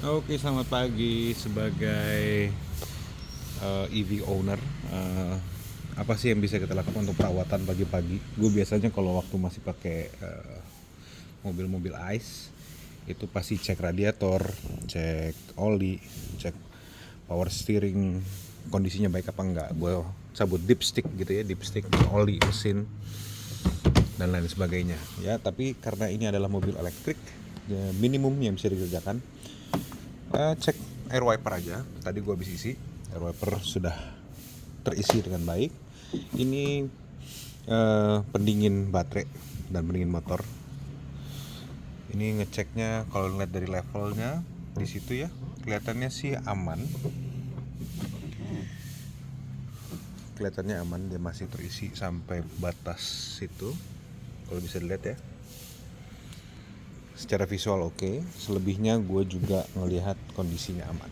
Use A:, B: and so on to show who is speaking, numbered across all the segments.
A: Oke, selamat pagi sebagai EV owner. eh, apa sih yang bisa kita lakukan untuk perawatan pagi-pagi? Gue biasanya kalau waktu masih pakai mobil-mobil ICE itu pasti cek radiator, cek oli, cek power steering kondisinya baik apa enggak. Gue cabut dipstick gitu ya, dipstick oli mesin dan lain sebagainya ya. Tapi karena ini adalah mobil elektrik, ya minimum yang bisa dikerjakan cek air wiper aja. Tadi gue habis isi, air wiper sudah terisi dengan baik. Ini pendingin baterai dan pendingin motor. Ini ngeceknya kalau ngeliat dari levelnya di situ ya, kelihatannya sih aman. Kelihatannya aman, dia masih terisi sampai batas situ. Kalau bisa dilihat ya. Secara visual oke. Selebihnya gue juga ngelihat kondisinya aman.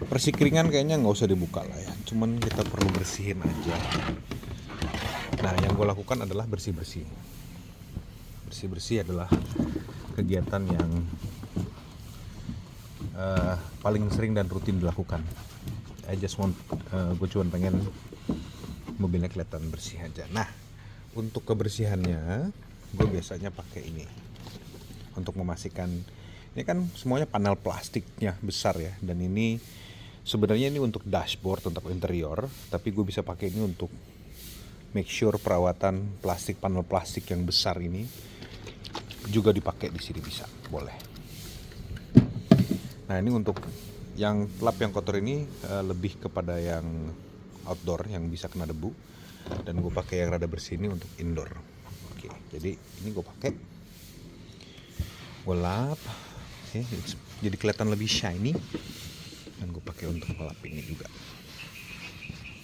A: Persikringan kayaknya nggak usah dibuka lah ya, cuman kita perlu bersihin aja. Nah, yang gue lakukan adalah bersih-bersih. Bersih-bersih adalah kegiatan yang paling sering dan rutin dilakukan. Gue cuma pengen mobilnya kelihatan bersih aja. Nah, untuk kebersihannya gue biasanya pakai ini untuk memastikan. Ini kan semuanya panel plastiknya besar ya, dan ini sebenarnya ini untuk dashboard, untuk interior, tapi gue bisa pakai ini untuk make sure perawatan panel plastik yang besar ini juga dipakai di sini, bisa, boleh. Nah, ini untuk yang lap yang kotor ini lebih kepada yang outdoor yang bisa kena debu, dan gue pakai yang rada bersih ini untuk indoor. Oke, jadi ini gue pakai, gue lap, jadi kelihatan lebih shiny, dan gue pakai untuk ngelap ini juga.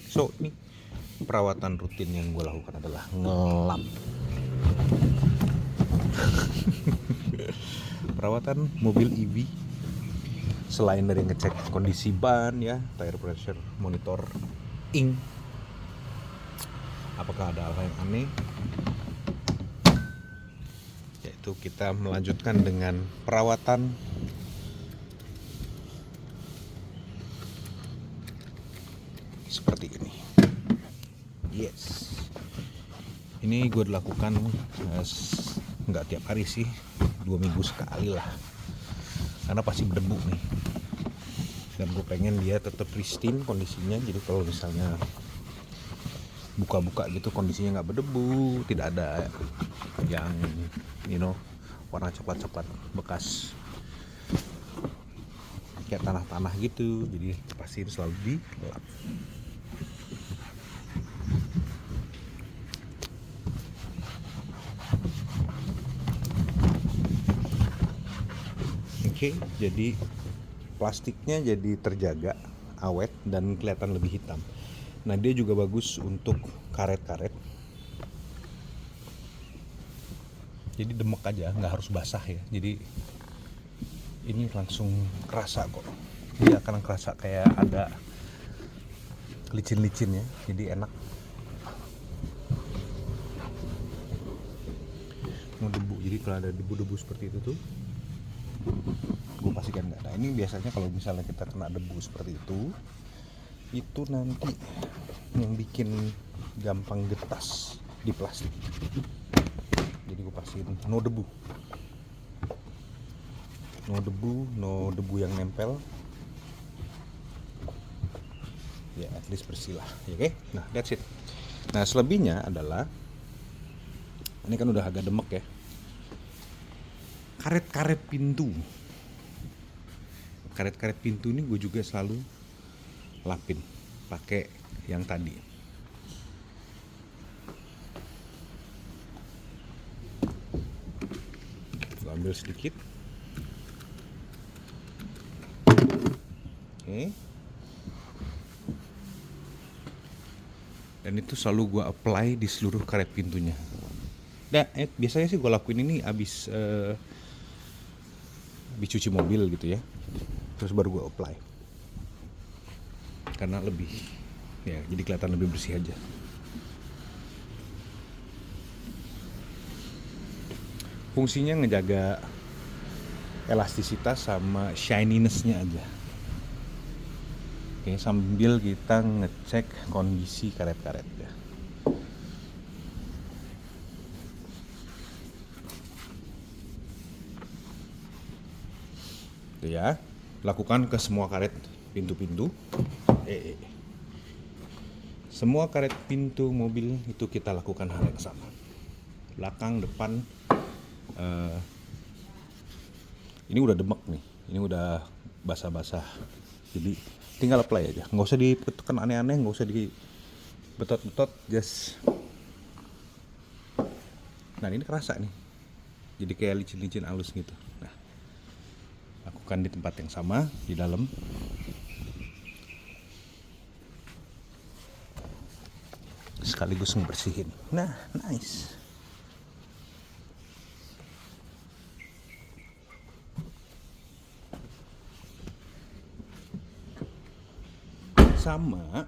A: So, ini perawatan rutin yang gue lakukan adalah ngelap. Perawatan mobil EV selain dari ngecek kondisi ban ya, tire pressure, monitor ink, apakah ada hal yang aneh, yaitu kita melanjutkan dengan perawatan seperti ini. Yes, ini gue lakukan nggak tiap hari sih, 2 minggu sekali lah, karena pasti berdebu nih, dan gue pengen dia tetap pristine kondisinya. Jadi kalau misalnya buka-buka gitu kondisinya nggak berdebu, tidak ada yang warna coklat-coklat bekas kayak tanah-tanah gitu, jadi pastiin selalu dilap. Oke, jadi plastiknya jadi terjaga awet dan kelihatan lebih hitam. Nah, dia juga bagus untuk karet-karet, jadi demek aja, nggak harus basah ya. Jadi ini langsung kerasa kok, dia akan kerasa kayak ada licin-licin ya, jadi enak. Mau debu, jadi kalau ada debu-debu seperti itu tuh gue pastikan nggak ada. Ini biasanya kalau misalnya kita kena debu seperti itu nanti yang bikin gampang getas di plastik. Jadi gue pastiin no debu, no debu yang nempel ya, at least bersih lah ya. Oke, nah that's it. Nah, selebihnya adalah ini kan udah agak demek ya, karet-karet pintu. Karet-karet pintu ini gue juga selalu lapin pakai yang tadi. Gue ambil sedikit. Oke. Dan itu selalu gue apply di seluruh karet pintunya. Dan biasanya sih gue lakuin ini abis cuci mobil gitu ya, terus baru gue apply, karena lebih ya, jadi kelihatan lebih bersih aja. Fungsinya ngejaga elastisitas sama shininess-nya aja. Oke, sambil kita ngecek kondisi karet-karetnya. Itu ya, lakukan ke semua karet pintu-pintu. Semua karet pintu mobil itu kita lakukan hal yang sama. Belakang, depan. Ini udah demek nih, ini udah basah-basah. Jadi tinggal apply aja, nggak usah ditekan aneh-aneh, nggak usah dibetot-betot, just. Nah ini kerasa nih, jadi kayak licin-licin halus gitu. Nah, lakukan di tempat yang sama di dalam. Sekaligus ngebersihin. Nah, nice. Sama,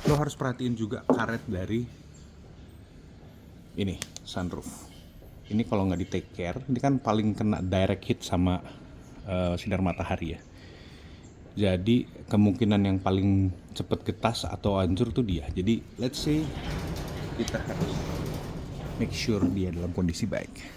A: lo harus perhatiin juga karet dari ini sunroof. Ini kalau nggak di take care, ini kan paling kena direct hit sama sinar matahari ya. Jadi kemungkinan yang paling cepet getas atau hancur tuh dia. Jadi let's say kita harus make sure dia dalam kondisi baik.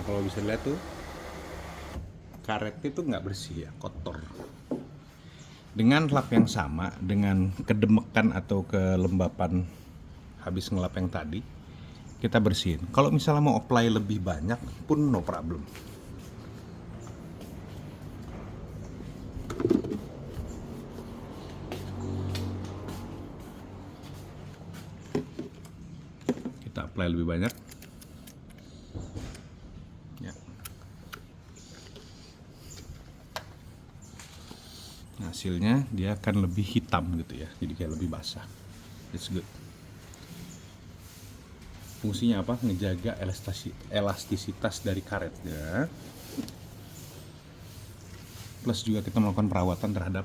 A: Kalau bisa lihat tuh karetnya tuh nggak bersih ya, kotor. Dengan lap yang sama, dengan kedemekan atau kelembapan habis ngelap yang tadi, kita bersihin. Kalau misalnya mau apply lebih banyak pun no problem. Kita apply lebih banyak. Hasilnya dia akan lebih hitam gitu ya, jadi kayak lebih basah. It's good. Fungsinya apa? Ngejaga elastisitas dari karetnya. Plus juga kita melakukan perawatan terhadap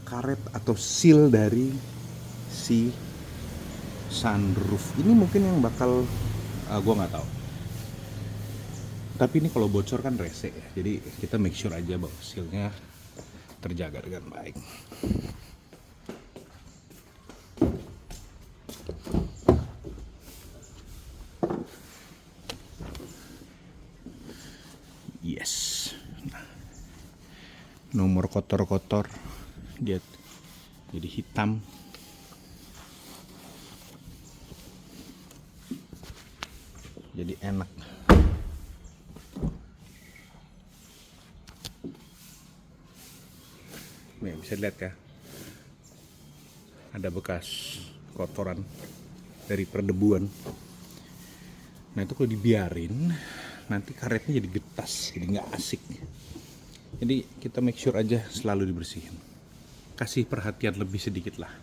A: karet atau seal dari si sunroof. Ini mungkin yang bakal gue nggak tahu. Tapi ini kalau bocor kan rese ya, jadi kita make sure aja bahwa sealnya terjaga dengan baik. Yes. Nah, nomor kotor-kotor dia jadi hitam. Jadi enak. Nih, bisa lihat ya, ada bekas kotoran dari perdebuan. Nah itu kalau dibiarin nanti karetnya jadi getas, jadi nggak asik. Jadi kita make sure aja selalu dibersihin, kasih perhatian lebih sedikit lah.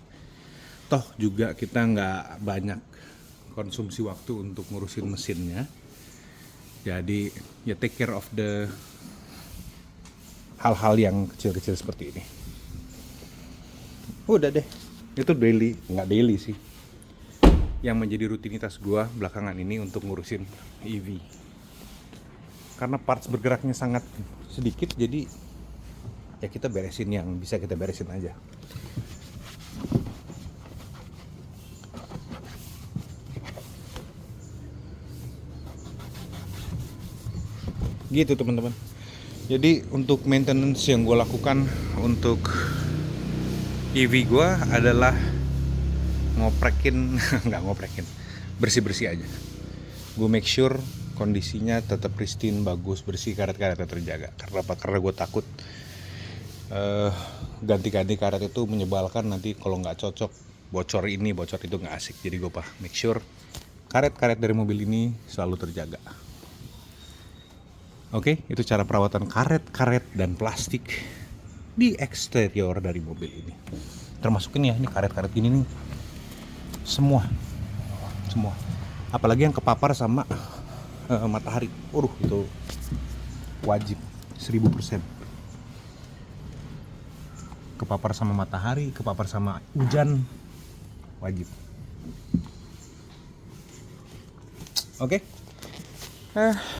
A: Toh juga kita nggak banyak konsumsi waktu untuk ngurusin mesinnya, jadi ya take care of the hal-hal yang kecil-kecil seperti ini. Udah deh, itu nggak daily sih, yang menjadi rutinitas gua belakangan ini untuk ngurusin EV. Karena parts bergeraknya sangat sedikit, jadi ya kita beresin yang bisa kita beresin aja. Gitu teman-teman. Jadi untuk maintenance yang gue lakukan untuk EV gue adalah bersih-bersih aja. Gue make sure kondisinya tetap pristine, bagus, bersih, karet-karetnya terjaga. Karena apa? Karena gue takut ganti-ganti karet itu menyebalkan, nanti kalau nggak cocok bocor ini bocor itu nggak asik. Jadi gue make sure karet-karet dari mobil ini selalu terjaga. Oke, itu cara perawatan karet-karet dan plastik di eksterior dari mobil ini. Termasuk ini ya, ini karet-karet gini nih. Semua. Apalagi yang kepapar sama matahari. Itu wajib 1000%. Kepapar sama matahari, kepapar sama hujan, wajib. Oke.